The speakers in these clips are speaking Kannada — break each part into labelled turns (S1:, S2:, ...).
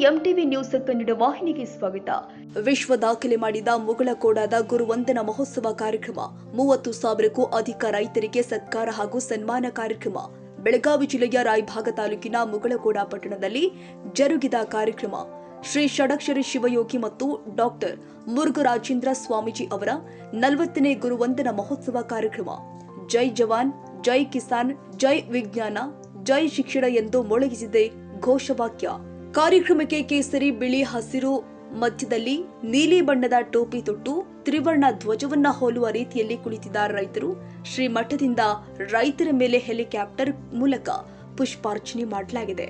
S1: ಎಂಟಿವಿ ನ್ಯೂಸ್ ಕನ್ನಡ ವಾಹಿನಿಗೆ ಸ್ವಾಗತ. ವಿಶ್ವ ದಾಖಲೆ ಮಾಡಿದ ಮುಗಳಖೋಡದ ಗುರುವಂದನಾ ಮಹೋತ್ಸವ ಕಾರ್ಯಕ್ರಮ. 30,000ಕ್ಕೂ ಅಧಿಕ ರೈತರಿಗೆ ಸತ್ಕಾರ ಹಾಗೂ ಸನ್ಮಾನ ಕಾರ್ಯಕ್ರಮ. ಬೆಳಗಾವಿ ಜಿಲ್ಲೆಯ ರಾಯಭಾಗ ತಾಲೂಕಿನ ಮುಗಳಖೋಡ ಪಟ್ಟಣದಲ್ಲಿ ಜರುಗಿದ ಕಾರ್ಯಕ್ರಮ ಶ್ರೀ ಷಡಕ್ಷರಿ ಶಿವಯೋಗಿ ಮತ್ತು ಡಾಕ್ಟರ್ ಮುರುಘರಾಜೇಂದ್ರ ಸ್ವಾಮೀಜಿ ಅವರ 40ನೇ ಗುರುವಂದನಾ ಮಹೋತ್ಸವ ಕಾರ್ಯಕ್ರಮ. ಜೈ ಜವಾನ್, ಜೈ ಕಿಸಾನ್, ಜೈ ವಿಜ್ಞಾನ, ಜೈ ಶಿಕ್ಷಣ ಎಂದು ಮೊಳಗಿಸಿದೆ ಘೋಷವಾಕ್ಯ. ಕಾರ್ಯಕ್ರಮಕ್ಕೆ ಕೇಸರಿ, ಬಿಳಿ, ಹಸಿರು ಮಧ್ಯದಲ್ಲಿ ನೀಲಿ ಬಣ್ಣದ ಟೋಪಿ ತೊಟ್ಟು ತ್ರಿವರ್ಣ ಧ್ವಜವನ್ನ ಹೋಲುವ ರೀತಿಯಲ್ಲಿ ಕುಳಿತಿದ್ದ ರೈತರು ಶ್ರೀಮಠದಿಂದ ರೈತರ ಮೇಲೆ ಹೆಲಿಕಾಪ್ಟರ್ ಮೂಲಕ ಪುಷ್ಪಾರ್ಚನೆ ಮಾಡಲಾಗಿದೆ.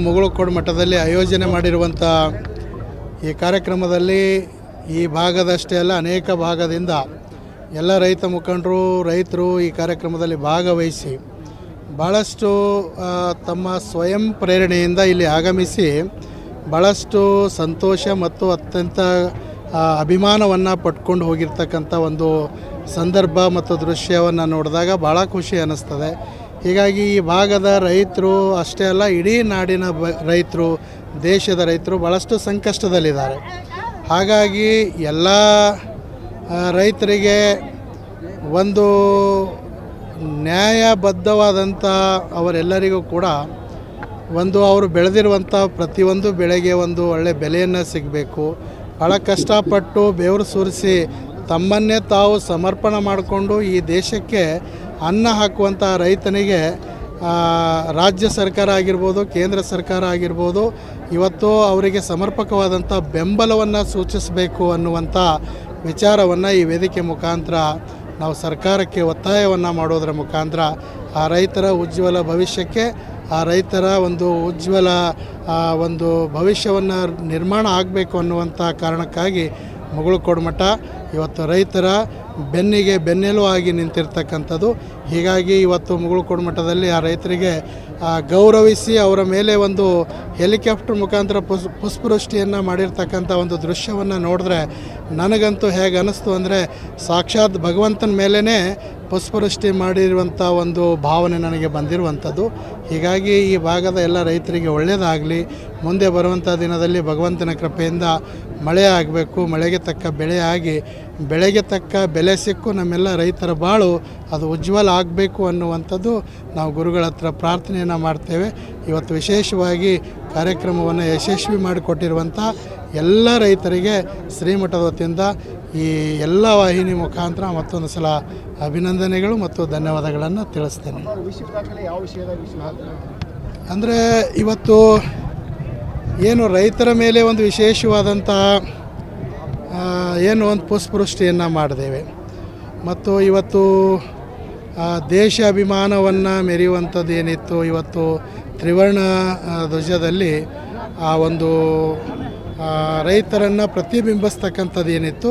S2: ಮುಗಳಖೋಡ ಮಠದಲ್ಲಿ ಆಯೋಜನೆ ಮಾಡಿರುವಂಥ ಈ ಕಾರ್ಯಕ್ರಮದಲ್ಲಿ ಈ ಭಾಗದಷ್ಟೇ ಅಲ್ಲ, ಅನೇಕ ಭಾಗದಿಂದ ಎಲ್ಲ ರೈತ ಮುಖಂಡರು, ರೈತರು ಈ ಕಾರ್ಯಕ್ರಮದಲ್ಲಿ ಭಾಗವಹಿಸಿ ಭಾಳಷ್ಟು ತಮ್ಮ ಸ್ವಯಂ ಪ್ರೇರಣೆಯಿಂದ ಇಲ್ಲಿ ಆಗಮಿಸಿ ಭಾಳಷ್ಟು ಸಂತೋಷ ಮತ್ತು ಅತ್ಯಂತ ಅಭಿಮಾನವನ್ನು ಪಟ್ಕೊಂಡು ಹೋಗಿರ್ತಕ್ಕಂಥ ಒಂದು ಸಂದರ್ಭ ಮತ್ತು ದೃಶ್ಯವನ್ನು ನೋಡಿದಾಗ ಭಾಳ ಖುಷಿ ಅನ್ನಿಸ್ತದೆ. ಹೀಗಾಗಿ ಈ ಭಾಗದ ರೈತರು ಅಷ್ಟೇ ಅಲ್ಲ, ಇಡೀ ನಾಡಿನ ರೈತರು, ದೇಶದ ರೈತರು ಭಾಳಷ್ಟು ಸಂಕಷ್ಟದಲ್ಲಿದ್ದಾರೆ. ಹಾಗಾಗಿ ಎಲ್ಲ ರೈತರಿಗೆ ಒಂದು ನ್ಯಾಯಬದ್ಧವಾದಂಥ ಅವರೆಲ್ಲರಿಗೂ ಕೂಡ ಒಂದು ಅವರು ಬೆಳೆದಿರುವಂಥ ಪ್ರತಿಯೊಂದು ಬೆಳೆಗೆ ಒಂದು ಒಳ್ಳೆಯ ಬೆಲೆಯನ್ನು ಸಿಗಬೇಕು. ಭಾಳ ಕಷ್ಟಪಟ್ಟು ಬೆವರು ಸುರಿಸಿ ತಮ್ಮನ್ನೇ ತಾವು ಸಮರ್ಪಣೆ ಮಾಡಿಕೊಂಡು ಈ ದೇಶಕ್ಕೆ ಅನ್ನ ಹಾಕುವಂಥ ರೈತನಿಗೆ ರಾಜ್ಯ ಸರ್ಕಾರ ಆಗಿರ್ಬೋದು, ಕೇಂದ್ರ ಸರ್ಕಾರ ಆಗಿರ್ಬೋದು, ಇವತ್ತು ಅವರಿಗೆ ಸಮರ್ಪಕವಾದಂಥ ಬೆಂಬಲವನ್ನು ಸೂಚಿಸಬೇಕು ಅನ್ನುವಂಥ ವಿಚಾರವನ್ನು ಈ ವೇದಿಕೆ ಮುಖಾಂತರ ನಾವು ಸರ್ಕಾರಕ್ಕೆ ಒತ್ತಾಯವನ್ನು ಮಾಡೋದರ ಮುಖಾಂತರ ಆ ರೈತರ ಉಜ್ವಲ ಭವಿಷ್ಯಕ್ಕೆ, ಆ ರೈತರ ಒಂದು ಉಜ್ವಲ ಒಂದು ಭವಿಷ್ಯವನ್ನು ನಿರ್ಮಾಣ ಆಗಬೇಕು ಅನ್ನುವಂಥ ಕಾರಣಕ್ಕಾಗಿ ಮುಗಳಖೋಡ ಮಠ ಇವತ್ತು ರೈತರ ಬೆನ್ನಿಗೆ ಬೆನ್ನೆಲುವಾಗಿ ನಿಂತಿರ್ತಕ್ಕಂಥದ್ದು. ಹೀಗಾಗಿ ಇವತ್ತು ಮುಗಳಖೋಡ ಮಠದಲ್ಲಿ ಆ ರೈತರಿಗೆ ಗೌರವಿಸಿ ಅವರ ಮೇಲೆ ಒಂದು ಹೆಲಿಕಾಪ್ಟರ್ ಮುಖಾಂತರ ಪುಷ್ಪವೃಷ್ಟಿಯನ್ನು ಮಾಡಿರ್ತಕ್ಕಂಥ ಒಂದು ದೃಶ್ಯವನ್ನು ನೋಡಿದ್ರೆ ನನಗಂತೂ ಹೇಗೆ ಅನ್ನಿಸ್ತು ಅಂದರೆ ಸಾಕ್ಷಾತ್ ಭಗವಂತನ ಮೇಲೇ ಪುಷ್ಪವೃಷ್ಟಿ ಮಾಡಿರುವಂಥ ಒಂದು ಭಾವನೆ ನನಗೆ ಬಂದಿರುವಂಥದ್ದು. ಹೀಗಾಗಿ ಈ ಭಾಗದ ಎಲ್ಲ ರೈತರಿಗೆ ಒಳ್ಳೆಯದಾಗಲಿ, ಮುಂದೆ ಬರುವಂಥ ದಿನದಲ್ಲಿ ಭಗವಂತನ ಕೃಪೆಯಿಂದ ಮಳೆ ಆಗಬೇಕು, ಮಳೆಗೆ ತಕ್ಕ ಬೆಳೆ ಆಗಿ ಬೆಳೆಗೆ ತಕ್ಕ ಬೆಲೆ ಸಿಕ್ಕು ನಮ್ಮೆಲ್ಲ ರೈತರ ಬಾಳು ಅದು ಉಜ್ವಲ ಆಗಬೇಕು ಅನ್ನುವಂಥದ್ದು ನಾವು ಗುರುಗಳ ಹತ್ರ ಪ್ರಾರ್ಥನೆಯನ್ನು ಮಾಡ್ತೇವೆ. ಇವತ್ತು ವಿಶೇಷವಾಗಿ ಕಾರ್ಯಕ್ರಮವನ್ನು ಯಶಸ್ವಿ ಮಾಡಿಕೊಟ್ಟಿರುವಂಥ ಎಲ್ಲ ರೈತರಿಗೆ ಶ್ರೀಮಠದ ವತಿಯಿಂದ ಈ ಎಲ್ಲ ವಾಹಿನಿ ಮುಖಾಂತರ ಮತ್ತೊಂದು ಸಲ ಅಭಿನಂದನೆಗಳು ಮತ್ತು ಧನ್ಯವಾದಗಳನ್ನು ತಿಳಿಸ್ತೇನೆ. ಅಂದರೆ ಇವತ್ತು ಏನು ರೈತರ ಮೇಲೆ ಒಂದು ವಿಶೇಷವಾದಂಥ ಏನು ಒಂದು ಪುಷ್ಪವೃಷ್ಟಿಯನ್ನು ಮಾಡಿದ್ದೇವೆ ಮತ್ತು ಇವತ್ತು ದೇಶ ಅಭಿಮಾನವನ್ನು ಮೆರೆಯುವಂಥದ್ದು ಏನಿತ್ತು, ಇವತ್ತು ತ್ರಿವರ್ಣ ಧ್ವಜದಲ್ಲಿ ಆ ಒಂದು ರೈತರನ್ನು ಪ್ರತಿಬಿಂಬಿಸ್ತಕ್ಕಂಥದ್ದು ಏನಿತ್ತು,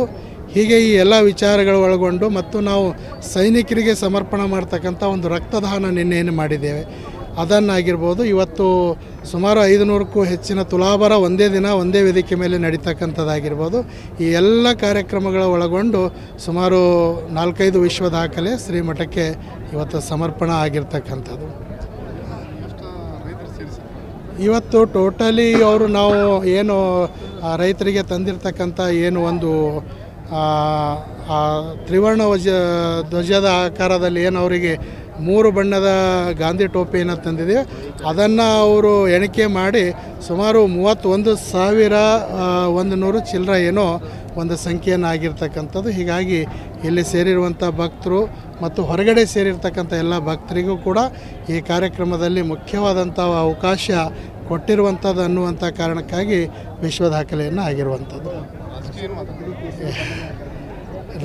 S2: ಹೀಗೆ ಈ ಎಲ್ಲ ವಿಚಾರಗಳು ಒಳಗೊಂಡು ಮತ್ತು ನಾವು ಸೈನಿಕರಿಗೆ ಸಮರ್ಪಣೆ ಮಾಡ್ತಕ್ಕಂಥ ಒಂದು ರಕ್ತದಾನ ನಿನ್ನೆಯನ್ನು ಮಾಡಿದ್ದೇವೆ. ಅದನ್ನಾಗಿರ್ಬೋದು, ಇವತ್ತು ಸುಮಾರು 500ಕ್ಕೂ ಹೆಚ್ಚಿನ ತುಲಾಭಾರ ಒಂದೇ ದಿನ ಒಂದೇ ವೇದಿಕೆ ಮೇಲೆ ನಡೀತಕ್ಕಂಥದ್ದಾಗಿರ್ಬೋದು, ಈ ಎಲ್ಲ ಕಾರ್ಯಕ್ರಮಗಳ ಒಳಗೊಂಡು ಸುಮಾರು 4-5 ವಿಶ್ವ ದಾಖಲೆ ಶ್ರೀಮಠಕ್ಕೆ ಇವತ್ತು ಸಮರ್ಪಣೆ ಆಗಿರ್ತಕ್ಕಂಥದ್ದು. ಇವತ್ತು ಟೋಟಲಿ ಅವರು ನಾವು ಏನು ರೈತರಿಗೆ ತಂದಿರತಕ್ಕಂಥ ಏನು ಒಂದು ತ್ರಿವರ್ಣ ಧ್ವಜದ ಆಕಾರದಲ್ಲಿ ಏನು ಅವರಿಗೆ 3 ಬಣ್ಣದ ಗಾಂಧಿ ಟೋಪಿಯನ್ನು ತಂದಿದೆ, ಅದನ್ನು ಅವರು ಎಣಿಕೆ ಮಾಡಿ ಸುಮಾರು 31,100 ಚಿಲ್ಲರ ಏನೋ ಒಂದು ಸಂಖ್ಯೆಯನ್ನು ಆಗಿರ್ತಕ್ಕಂಥದ್ದು. ಹೀಗಾಗಿ ಇಲ್ಲಿ ಸೇರಿರುವಂಥ ಭಕ್ತರು ಮತ್ತು ಹೊರಗಡೆ ಸೇರಿರ್ತಕ್ಕಂಥ ಎಲ್ಲ ಭಕ್ತರಿಗೂ ಕೂಡ ಈ ಕಾರ್ಯಕ್ರಮದಲ್ಲಿ ಮುಖ್ಯವಾದಂಥ ಅವಕಾಶ ಕೊಟ್ಟಿರುವಂಥದ್ದು ಅನ್ನುವಂಥ ಕಾರಣಕ್ಕಾಗಿ ವಿಶ್ವ ದಾಖಲೆಯನ್ನು ಆಗಿರುವಂಥದ್ದು.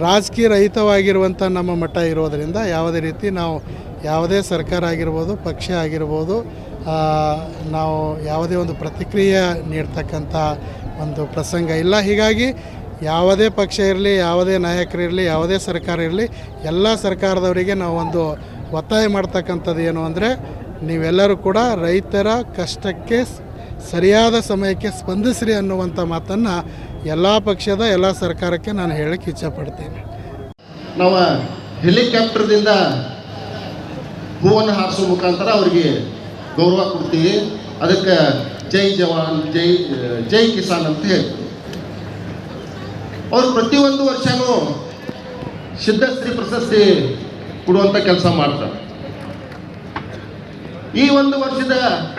S2: ರಾಜಕೀಯ ರಹಿತವಾಗಿರುವಂಥ ನಮ್ಮ ಮಠ ಇರೋದರಿಂದ ಯಾವುದೇ ರೀತಿ ನಾವು ಯಾವುದೇ ಸರ್ಕಾರ ಆಗಿರ್ಬೋದು, ಪಕ್ಷ ಆಗಿರ್ಬೋದು, ನಾವು ಯಾವುದೇ ಒಂದು ಪ್ರತಿಕ್ರಿಯೆ ನೀಡ್ತಕ್ಕಂಥ ಒಂದು ಪ್ರಸಂಗ ಇಲ್ಲ. ಹೀಗಾಗಿ ಯಾವುದೇ ಪಕ್ಷ ಇರಲಿ, ಯಾವುದೇ ನಾಯಕರಿರಲಿ, ಯಾವುದೇ ಸರ್ಕಾರ ಇರಲಿ, ಎಲ್ಲ ಸರ್ಕಾರದವರಿಗೆ ನಾವು ಒಂದು ಒತ್ತಾಯ ಮಾಡ್ತಕ್ಕಂಥದ್ದು ಏನು ಅಂದರೆ, ನೀವೆಲ್ಲರೂ ಕೂಡ ರೈತರ ಕಷ್ಟಕ್ಕೆ ಸರಿಯಾದ ಸಮಯಕ್ಕೆ ಸ್ಪಂದಿಸ್ರಿ ಅನ್ನುವಂಥ ಮಾತನ್ನು ಎಲ್ಲ ಪಕ್ಷದ ಎಲ್ಲ ಸರ್ಕಾರಕ್ಕೆ ನಾನು ಹೇಳಕ್ಕೆ ಇಚ್ಛಪಡ್ತೀನಿ.
S3: ನಾವು ಹೆಲಿಕಾಪ್ಟರ್ದಿಂದ ಹೂವನ್ನು ಹಾರಿಸೋ ಮುಖಾಂತರ ಅವರಿಗೆ ಗೌರವ ಕೊಡ್ತೀವಿ. ಅದಕ್ಕೆ ಜೈ ಜವಾನ್ ಜೈ ಕಿಸಾನ್ ಅಂತ ಹೇಳ್ತಾರೆ. ಅವರು ಪ್ರತಿಯೊಂದು ವರ್ಷನೂ ಸಿದ್ಧಶ್ರೀ ಪ್ರಶಸ್ತಿ ಕೊಡುವಂಥ ಕೆಲಸ ಮಾಡ್ತಾರೆ. ಈ ಒಂದು ವರ್ಷದ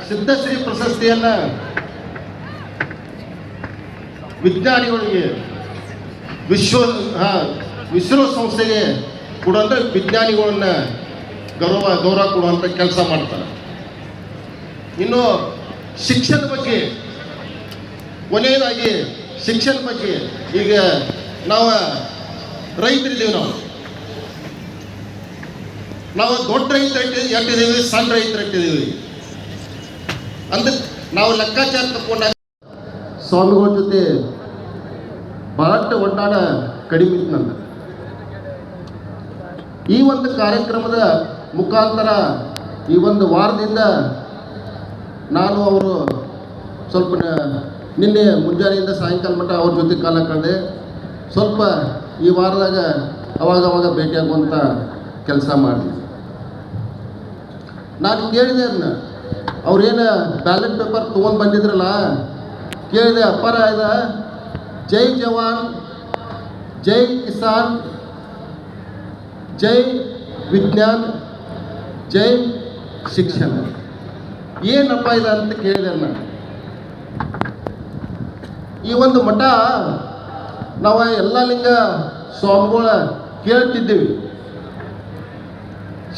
S3: ಸಿದ್ಧಶ್ರೀ ಪ್ರಶಸ್ತಿಯನ್ನು ವಿಜ್ಞಾನಿಗಳಿಗೆ ವಿಶ್ವ ಸಂಸ್ಥೆಗೆ ಕೊಡುವಂಥ ವಿಜ್ಞಾನಿಗಳನ್ನ ಗೌರವ ಕೊಡುವಂಥ ಕೆಲಸ ಮಾಡ್ತಾರೆ. ಇನ್ನು ಶಿಕ್ಷಣ ಬಗ್ಗೆ, ಕೊನೆಯದಾಗಿ ಶಿಕ್ಷಣ ಬಗ್ಗೆ, ಈಗ ನಾವು ರೈತರಿದ್ದೀವಿ, ನಾವು ದೊಡ್ಡ ರೈತರು ಎಟ್ಟಿದ್ದೀವಿ, ಸಣ್ಣ ರೈತರು ಎಟ್ಟಿದ್ದೀವಿ ಅಂದ್ರೆ ನಾವು ಲೆಕ್ಕಾಚಾರ ತಗೊಂಡಾಗ ಸ್ವಾಮಿಗಳ ಜೊತೆ ಬಹಳಷ್ಟು ಒಟ್ಟಾಡ ಕಡಿಮೆ ಇತ್ತು ನಂದು. ಈ ಒಂದು ಕಾರ್ಯಕ್ರಮದ ಮುಖಾಂತರ ಈ ಒಂದು ವಾರದಿಂದ ನಾನು ಅವರು ಸ್ವಲ್ಪ ನಿನ್ನೆ ಮುಂಜಾನೆಯಿಂದ ಸಾಯಂಕಾಲ ಮಟ್ಟ ಅವ್ರ ಜೊತೆ ಕಾಲ ಕಳೆದೆ. ಸ್ವಲ್ಪ ಈ ವಾರದಾಗ ಅವಾಗವಾಗ ಭೇಟಿಯಾಗುವಂಥ ಕೆಲಸ ಮಾಡಿದೆ. ನಾನು ಕೇಳಿದೆ ಅದನ್ನ, ಅವ್ರೇನು ಬ್ಯಾಲೆಟ್ ಪೇಪರ್ ತೊಗೊಂಡು ಬಂದಿದ್ರಲ್ಲ, ಕೇಳಿದೆ, ಅಪ್ಪಾರ ಇದ ಜೈ ಜವಾನ್ ಜೈ ಕಿಸಾನ್ ಜೈ ವಿಜ್ಞಾನ್ ಜೈ ಶಿಕ್ಷಣ ಏನಪ್ಪ ಇದೆ ಅಂತ ಕೇಳಿದೆ ನಾನು. ಈ ಒಂದು ಮಠ ನಾವು ಎಲ್ಲ ಲಿಂಗ ಸ್ವಾಮಿಗಳ ಕೇಳ್ತಿದ್ದೀವಿ,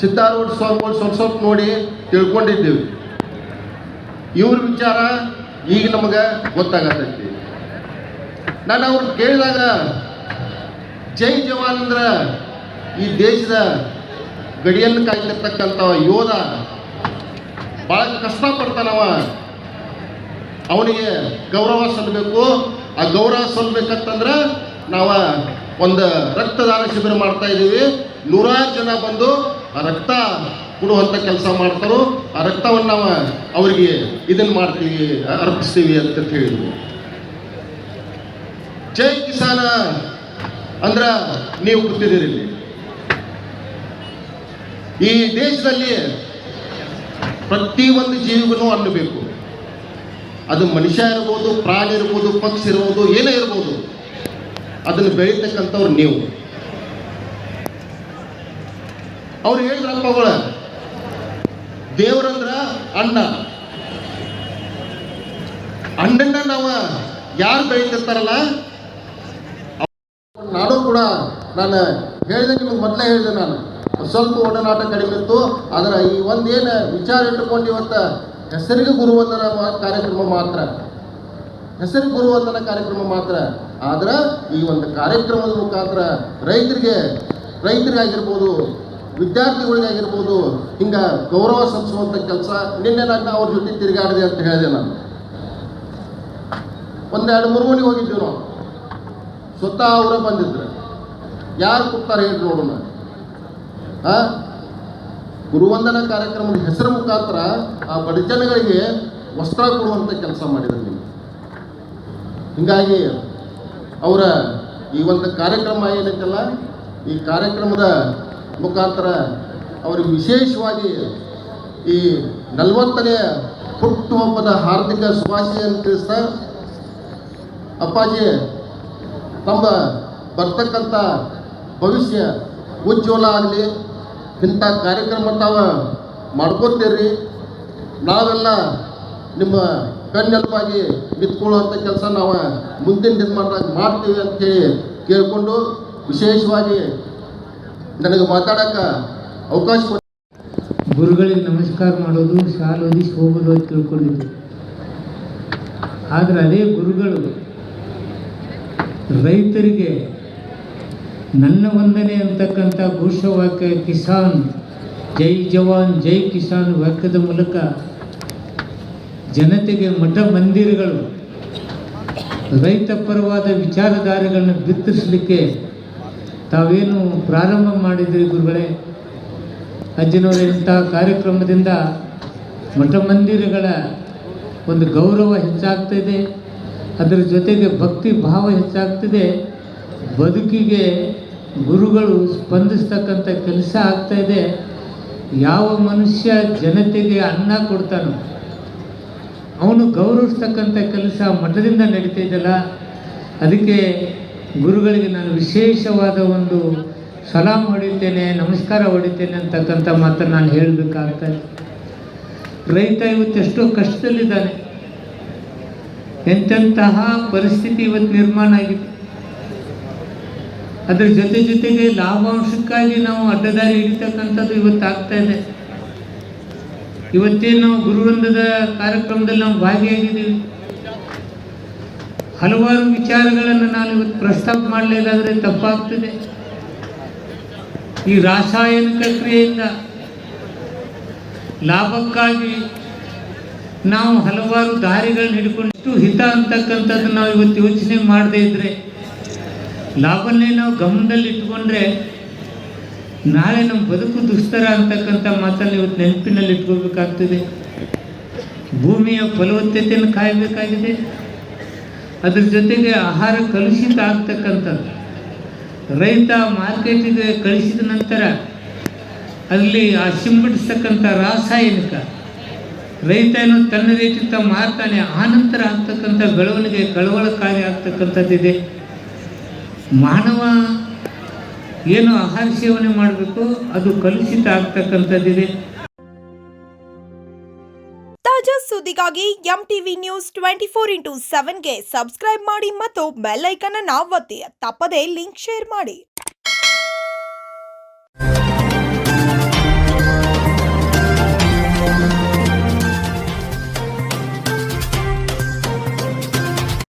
S3: ಸಿದ್ಧಾರೂಢ ಸ್ವಾಮಿಗಳು ಸ್ವಲ್ಪ ನೋಡಿ ತಿಳ್ಕೊಂಡಿದ್ದೀವಿ. ಇವ್ರ ವಿಚಾರ ಈಗ ನಮಗೆ ಗೊತ್ತಾಗತೈತಿ. ನಾನು ಅವ್ರನ್ನ ಕೇಳಿದಾಗ ಜೈ ಜವಾನ್ ಅಂದ್ರೆ ಈ ದೇಶದ ಗಡಿಯನ್ನು ಕಾಯ್ತಿರ್ತಕ್ಕಂಥ ಯೋಧ, ಭಾಳ ಕಷ್ಟಪಡ್ತಾನವ, ಅವನಿಗೆ ಗೌರವ ಸಲ್ಲಬೇಕು. ಆ ಗೌರವ ಸಲ್ಲಬೇಕಂತಂದ್ರೆ ನಾವು ಒಂದು ರಕ್ತದಾನ ಶಿಬಿರ ಮಾಡ್ತಾ ಇದ್ದೀವಿ. 100 ಜನ ಬಂದು ಆ ರಕ್ತ ಕೊಡುವಂಥ ಕೆಲಸ ಮಾಡ್ತಾರೋ. ಆ ರಕ್ತವನ್ನು ನಾವು ಅವರಿಗೆ ಇದನ್ನು ಮಾಡ್ತೀವಿ, ಅರ್ಪಿಸ್ತೀವಿ ಅಂತ ಹೇಳಿದ್ವಿ. ಜೈ ಕಿಸಾನ ಅಂದ್ರೆ ನೀವು ಗೊತ್ತಿದ್ದೀರಿ, ಈ ದೇಶದಲ್ಲಿ ಪ್ರತಿಯೊಂದು ಜೀವಿಗೂ ಅನ್ನಬೇಕು. ಅದು ಮನುಷ್ಯ ಇರ್ಬೋದು, ಪ್ರಾಣಿ ಇರ್ಬೋದು, ಪಕ್ಷಿ ಇರ್ಬೋದು, ಏನೇ ಇರ್ಬೋದು, ಅದನ್ನು ಬೆಳೀತಕ್ಕಂಥವ್ರು ನೀವು. ಅವ್ರು ಹೇಳಿದ್ರಪ್ಪಗಳ ದೇವರಂದ್ರ ಅಣ್ಣ, ಅಣ್ಣನ್ನ ನಾವು ಯಾರು ಬೆಳೀತಿರ್ತಾರಲ್ಲ, ನಾನು ಕೂಡ ನಾನು ಹೇಳಿದೆ, ನಿಮಗೆ ಮೊದಲೇ ಹೇಳಿದೆ, ನಾನು ಸ್ವಲ್ಪ ಒಡನಾಟ ಕಡಿಮೆ ಇತ್ತು. ಆದರೆ ಈ ಒಂದೇನು ವಿಚಾರ ಇಟ್ಟುಕೊಂಡು ಇವತ್ತು ಹೆಸರಿಗೆ ಗುರುವಂದನ ಕಾರ್ಯಕ್ರಮ ಮಾತ್ರ, ಹೆಸರಿಗೆ ಗುರುವಂದನ ಕಾರ್ಯಕ್ರಮ ಮಾತ್ರ. ಆದ್ರೆ ಈ ಒಂದು ಕಾರ್ಯಕ್ರಮದ ಮುಖಾಂತರ ರೈತರಿಗಾಗಿರ್ಬೋದು, ವಿದ್ಯಾರ್ಥಿಗಳಿಗಾಗಿರ್ಬೋದು, ಹಿಂಗೆ ಗೌರವ ಸಲ್ಲಿಸುವಂಥ ಕೆಲಸ. ನಿನ್ನೆ ನಾನು ಅವ್ರ ಜೊತೆ ತಿರುಗಾಡಿದೆ ಅಂತ ಹೇಳಿದೆ. ನಾನು 1-2-3 ಮನೆಗೆ ಹೋಗಿದ್ದೀವಿ. ನಾವು ಸ್ವತಃ ಅವರ ಬಂದಿದ್ರು. ಯಾರು ಕೊಡ್ತಾರೆ ಹೇಳಿ ನೋಡೋಣ. ಗುರುವಂದನ ಕಾರ್ಯಕ್ರಮದ ಹೆಸರು ಮುಖಾಂತರ ಆ ಬಡಜನಗಳಿಗೆ ವಸ್ತ್ರ ಕೊಡುವಂಥ ಕೆಲಸ ಮಾಡಿದ್ರು ನೀವು. ಹೀಗಾಗಿ ಅವರ ಈ ಒಂದು ಕಾರ್ಯಕ್ರಮ ಏನೈತಲ್ಲ, ಈ ಕಾರ್ಯಕ್ರಮದ ಮುಖಾಂತರ ಅವರಿಗೆ ವಿಶೇಷವಾಗಿ ಈ 40ನೇ ಹುಟ್ಟುಹಬ್ಬದ ಹಾರ್ದಿಕ ಶುಭಾಶಯವನ್ನು ತಿಳಿಸ್ತಾ, ಅಪ್ಪಾಜಿ ತಮ್ಮ ಬರ್ತಕ್ಕಂಥ ಭವಿಷ್ಯ ಉಜ್ವಲ ಆಗಲಿ. ಇಂಥ ಕಾರ್ಯಕ್ರಮ ತಾವು ಮಾಡ್ಕೋತೀರಿ. ನಾವೆಲ್ಲ ನಿಮ್ಮ ಬೆನ್ನೆಲುಬಾಗಿ ನಿಂತ್ಕೊಳ್ಳುವಂಥ ಕೆಲಸ ನಾವು ಮುಂದಿನ ದಿನಮಾನದಾಗ ಮಾಡ್ತೀವಿ ಅಂಥೇಳಿ ಕೇಳಿಕೊಂಡು, ವಿಶೇಷವಾಗಿ ನನಗೆ ಮಾತಾಡೋಕ್ಕೆ ಅವಕಾಶ ಕೊಟ್ಟು
S4: ಗುರುಗಳಿಗೆ ನಮಸ್ಕಾರ ಮಾಡೋದು, ಶಾಲು ಹೊದಿಸಿ ಹೋಗೋದು ಅಂತ ತಿಳ್ಕೊಂಡಿದ್ದು. ಆದರೆ ಅದೇ ಗುರುಗಳು ರೈತರಿಗೆ ನನ್ನ ವಂದನೆ ಅಂತಕ್ಕಂಥ ಘೋಷವಾಕ್ಯ ಕಿಸಾನ್ ಜೈ ಜವಾನ್ ಜೈ ಕಿಸಾನ್ ವಾಕ್ಯದ ಮೂಲಕ ಜನತೆಗೆ ಮಠ ಮಂದಿರಗಳು ರೈತ ಪರವಾದ ವಿಚಾರಧಾರೆಗಳನ್ನು ಬಿತ್ತರಿಸಲಿಕ್ಕೆ ತಾವೇನು ಪ್ರಾರಂಭ ಮಾಡಿದ್ರಿ ಗುರುಗಳೇ. ಅಜ್ಜನವರ ಇಂತಹ ಕಾರ್ಯಕ್ರಮದಿಂದ ಮಠ ಮಂದಿರಗಳ ಒಂದು ಗೌರವ ಹೆಚ್ಚಾಗ್ತಿದೆ, ಅದರ ಜೊತೆಗೆ ಭಕ್ತಿ ಭಾವ ಹೆಚ್ಚಾಗ್ತಿದೆ, ಬದುಕಿಗೆ ಗುರುಗಳು ಸ್ಪಂದಿಸ್ತಕ್ಕಂಥ ಕೆಲಸ ಆಗ್ತಾಯಿದೆ. ಯಾವ ಮನುಷ್ಯ ಜನತೆಗೆ ಅನ್ನ ಕೊಡ್ತಾನೋ ಅವನು ಗೌರವಿಸ್ತಕ್ಕಂಥ ಕೆಲಸ ಮಠದಿಂದ ನಡೀತಾ ಇದೆಯಲ್ಲ, ಅದಕ್ಕೆ ಗುರುಗಳಿಗೆ ನಾನು ವಿಶೇಷವಾದ ಒಂದು ಸಲಾಮ್ ಹೊಡಿತೇನೆ, ನಮಸ್ಕಾರ ಹೊಡಿತೇನೆ ಅಂತಕ್ಕಂಥ ಮಾತನ್ನು ನಾನು ಹೇಳಬೇಕಾಗ್ತದೆ. ರೈತ ಇವತ್ತು ಎಷ್ಟೋ ಕಷ್ಟದಲ್ಲಿದ್ದಾನೆ. ಎಂತೆಂತಹ ಪರಿಸ್ಥಿತಿ ಇವತ್ತು ನಿರ್ಮಾಣ ಆಗಿದೆ. ಅದರ ಜೊತೆಗೆ ಲಾಭಾಂಶಕ್ಕಾಗಿ ನಾವು ಅಡ್ಡದಾರಿ ಹಿಡಿತಕ್ಕಂಥದ್ದು ಇವತ್ತು ಆಗ್ತಾ ಇದೆ. ಇವತ್ತೇನು ನಾವು ಗುರುವೃಂದದ ಕಾರ್ಯಕ್ರಮದಲ್ಲಿ ನಾವು ಭಾಗಿಯಾಗಿದ್ದೀವಿ. ಹಲವಾರು ವಿಚಾರಗಳನ್ನು ನಾನು ಇವತ್ತು ಪ್ರಸ್ತಾಪ ಮಾಡಲಿಲ್ಲಾದರೆ ತಪ್ಪಾಗ್ತದೆ. ಈ ರಾಸಾಯನಿಕ ಕ್ರಿಯೆಯಿಂದ ಲಾಭಕ್ಕಾಗಿ ನಾವು ಹಲವಾರು ದಾರಿಗಳನ್ನ ಹಿಡ್ಕೊಂಡು ಹಿತ ಅಂತಕ್ಕಂಥದ್ದು ನಾವು ಇವತ್ತು ಯೋಚನೆ ಮಾಡದೇ ಇದ್ದರೆ, ಲಾಭನ್ನೇ ನಾವು ಗಮನದಲ್ಲಿ ಇಟ್ಕೊಂಡ್ರೆ ನಾಳೆ ನಮ್ಮ ಬದುಕು ದುಸ್ತರ ಅಂತಕ್ಕಂಥ ಮಾತನ್ನು ಇವತ್ತು ನೆನಪಿನಲ್ಲಿ ಇಟ್ಕೋಬೇಕಾಗ್ತದೆ. ಭೂಮಿಯ ಫಲವತ್ತತೆಯನ್ನು ಕಾಯಬೇಕಾಗಿದೆ. ಅದ್ರ ಜೊತೆಗೆ ಆಹಾರ ಕಲುಷಿತ ಆಗ್ತಕ್ಕಂಥದ್ದು. ರೈತ ಮಾರ್ಕೆಟಿಗೆ ಕಳಿಸಿದ ನಂತರ ಅಲ್ಲಿ ಆ ಸಿಂಪಡಿಸ್ತಕ್ಕಂಥ ರಾಸಾಯನಿಕ ರೈತ ಏನೋ ತನ್ನ ರೀತಿ ಮಾರ್ತಾನೆ, ಆ ನಂತರ ಆಗ್ತಕ್ಕಂಥ ಬೆಳವಣಿಗೆ ಕಳವಳಕಾರಿ ಆಗ್ತಕ್ಕಂಥದ್ದಿದೆ. ಮಾನವ ಏನು ಆಹಾರ ಸೇವನೆ ಮಾಡಬೇಕು ಅದು ಕಲುಷಿತ ಆಗ್ತಕ್ಕಂಥದ್ದಿದೆ.
S5: ತಾಜಾ ಸುದ್ದಿಗಾಗಿ MTV News 24/7ಗೆ ಸಬ್ಸ್ಕ್ರೈಬ್ ಮಾಡಿ ಮತ್ತು ಬೆಲ್ ಐಕಾನ್ ಅನ್ನು ಒತ್ತಿ. ತಪ್ಪದೇ ಲಿಂಕ್ ಶೇರ್ ಮಾಡಿ.